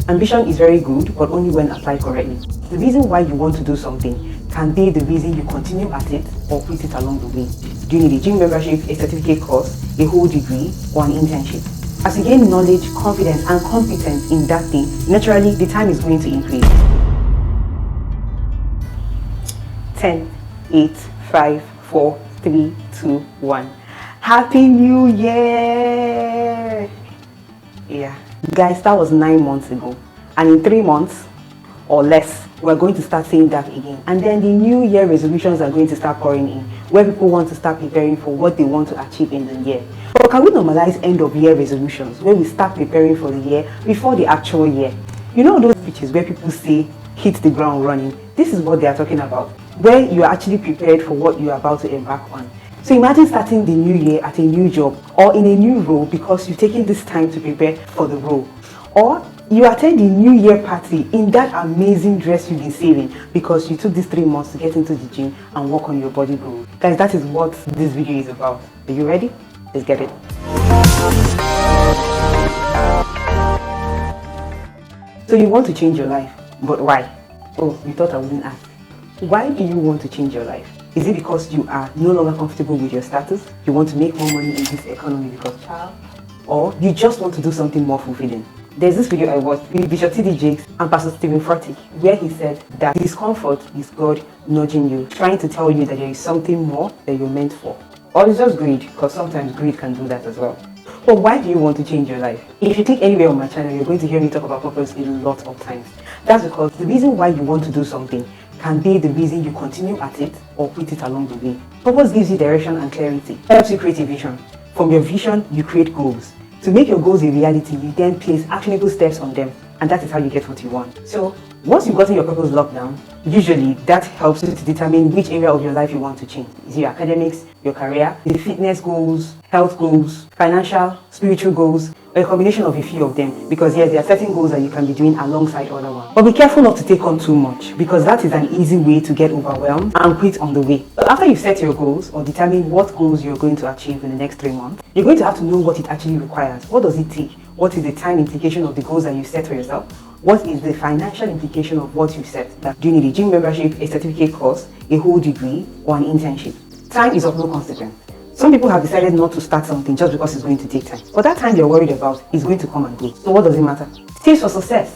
Ambition is very good, but only when applied correctly. The reason why you want to do something can be the reason you continue at it or quit it along the way. Do you need a gym membership, a certificate course, a whole degree, or an internship? As you gain knowledge, confidence, and competence in that thing, naturally the time is going to increase. 10, 8, 5, 4, 3, 2, 1. Happy New Year! Yeah, guys, that was 9 months ago. And in 3 months or less, we're going to start saying that again. And then the New Year resolutions are going to start pouring in, where people want to start preparing for what they want to achieve in the year. But can we normalize end of year resolutions, where we start preparing for the year before the actual year? You know those speeches where people say, hit the ground running? This is what they are talking about, where you are actually prepared for what you are about to embark on. So imagine starting the new year at a new job or in a new role because you've taken this time to prepare for the role. Or you attend the new year party in that amazing dress you've been saving because you took these 3 months to get into the gym and work on your body goals. Guys, that is what this video is about. Are you ready? Let's get it. So you want to change your life, but why? Oh, you thought I wouldn't ask. Why do you want to change your life? Is it because you are no longer comfortable with your status? You want to make more money in this economy because child? Or you just want to do something more fulfilling? There's this video I watched with Bishop T.D. Jakes and Pastor Stephen Furtick, where he said that discomfort is God nudging you, trying to tell you that there is something more that you're meant for. Or it's just greed, because sometimes greed can do that as well. But why do you want to change your life? If you click anywhere on my channel, you're going to hear me talk about purpose a lot of times. That's because the reason why you want to do something can be the reason you continue at it or quit it along the way. Purpose gives you direction and clarity, helps you create a vision. From your vision, you create goals. To make your goals a reality, you then place actionable steps on them, and that is how you get what you want. So, once you've gotten your purpose locked down, usually that helps you to determine which area of your life you want to change. Is it your academics, your career, the fitness goals, health goals, financial, spiritual goals, or a combination of a few of them? Because yes, there are certain goals that you can be doing alongside other ones. But be careful not to take on too much, because that is an easy way to get overwhelmed and quit on the way. But after you've set your goals or determine what goals you're going to achieve in the next 3 months, you're going to have to know what it actually requires. What does it take? What is the time implication of the goals that you set for yourself? What is the financial implication of what you set? Do you need a gym membership, a certificate course, a whole degree, or an internship? Time is of no consequence. Some people have decided not to start something just because it's going to take time. But that time you're worried about is going to come and go. So what does it matter? Tips for success.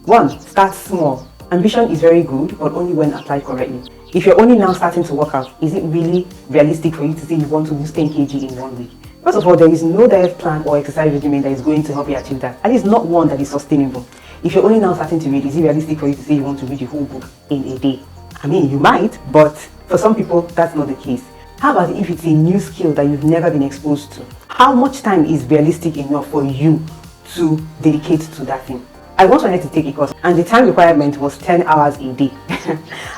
1. Start small. Ambition is very good, but only when applied correctly. If you're only now starting to work out, is it really realistic for you to say you want to lose 10 kg in 1 week? First of all, there is no diet plan or exercise regimen that is going to help you achieve that. At least not one that is sustainable. If you're only now starting to read, is it realistic for you to say you want to read a whole book in a day? I mean, you might, but for some people, that's not the case. How about if it's a new skill that you've never been exposed to? How much time is realistic enough for you to dedicate to that thing? I once wanted to take a course, and the time requirement was 10 hours a day.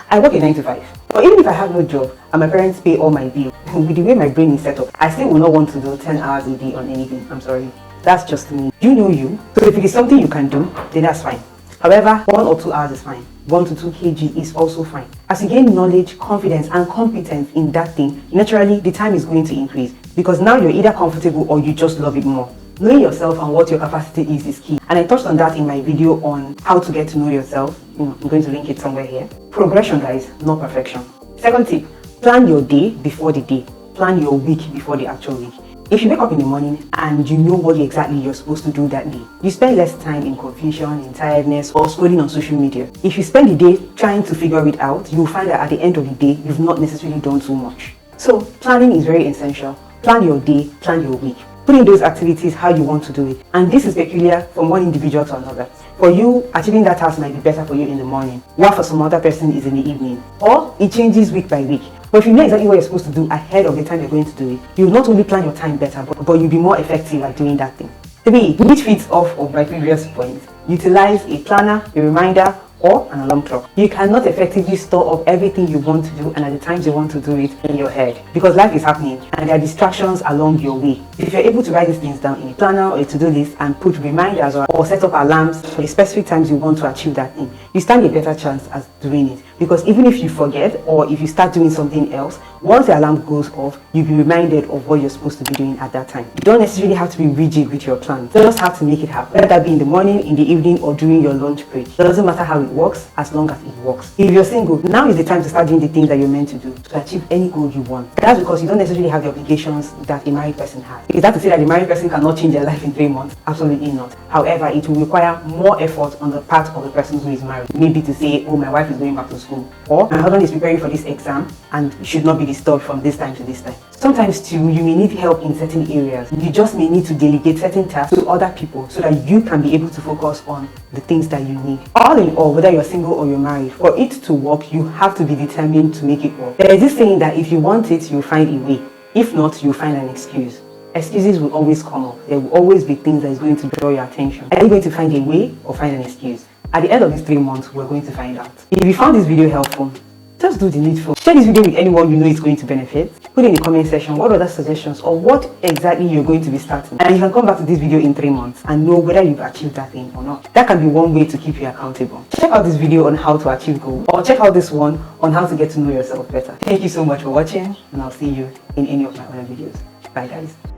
I work a 9 to 5. But even if I have no job and my parents pay all my bills, with the way my brain is set up, I still will not want to do 10 hours a day on anything. I'm sorry. That's just me. You know you. So if it is something you can do, then that's fine. However, 1 or 2 hours is fine. 1 to 2 kg is also fine. As you gain knowledge, confidence, and competence in that thing, naturally the time is going to increase, because now you're either comfortable or you just love it more. Knowing yourself and what your capacity is key. And I touched on that in my video on how to get to know yourself. I'm going to link it somewhere here. Progression, guys, not perfection. Second tip, plan your day before the day. Plan your week before the actual week. If you wake up in the morning and you know what exactly you're supposed to do that day, you spend less time in confusion, in tiredness, or scrolling on social media. If you spend the day trying to figure it out, you'll find that at the end of the day, you've not necessarily done too much. So planning is very essential. Plan your day, plan your week. Put in those activities how you want to do it. And this is peculiar from one individual to another. For you, achieving that task might be better for you in the morning, while for some other person is in the evening. Or it changes week by week. But if you know exactly what you're supposed to do ahead of the time you're going to do it, you'll not only plan your time better, but you'll be more effective at doing that thing. 3, which fits off of my previous point, utilize a planner, a reminder, or an alarm clock. You cannot effectively store up everything you want to do and at the times you want to do it in your head, because life is happening and there are distractions along your way. If you're able to write these things down in a planner or a to-do list and put reminders or set up alarms for the specific times you want to achieve that thing, you stand a better chance at doing it. because even if you forget or if you start doing something else, once the alarm goes off, you'll be reminded of what you're supposed to be doing at that time. You don't necessarily have to be rigid with your plan. You just have to make it happen, whether that be in the morning, in the evening, or during your lunch break. It doesn't matter how it works, as long as it works. If you're single, now is the time to start doing the things that you're meant to do to achieve any goal you want. That's because you don't necessarily have the obligations that a married person has. Is that to say that the married person cannot change their life in 3 months? Absolutely not. However, it will require more effort on the part of the person who is married. Maybe to say, oh, my wife is going back to school, or my husband is preparing for this exam and should not be disturbed from this time to this time. Sometimes too, you may need help in certain areas. You just may need to delegate certain tasks to other people so that you can be able to focus on the things that you need. All in all, whether you're single or you're married, for it to work, you have to be determined to make it work. There is this saying that if you want it, you'll find a way. If not, you'll find an excuse. Excuses will always come up. There will always be things that is going to draw your attention. Are you going to find a way or find an excuse? At the end of these 3 months, we're going to find out. If you found this video helpful, just do the needful. Share this video with anyone you know is going to benefit. Put in the comment section what other suggestions or what exactly you're going to be starting. And you can come back to this video in 3 months and know whether you've achieved that thing or not. That can be one way to keep you accountable. Check out this video on how to achieve goals, or check out this one on how to get to know yourself better. Thank you so much for watching, and I'll see you in any of my other videos. Bye guys.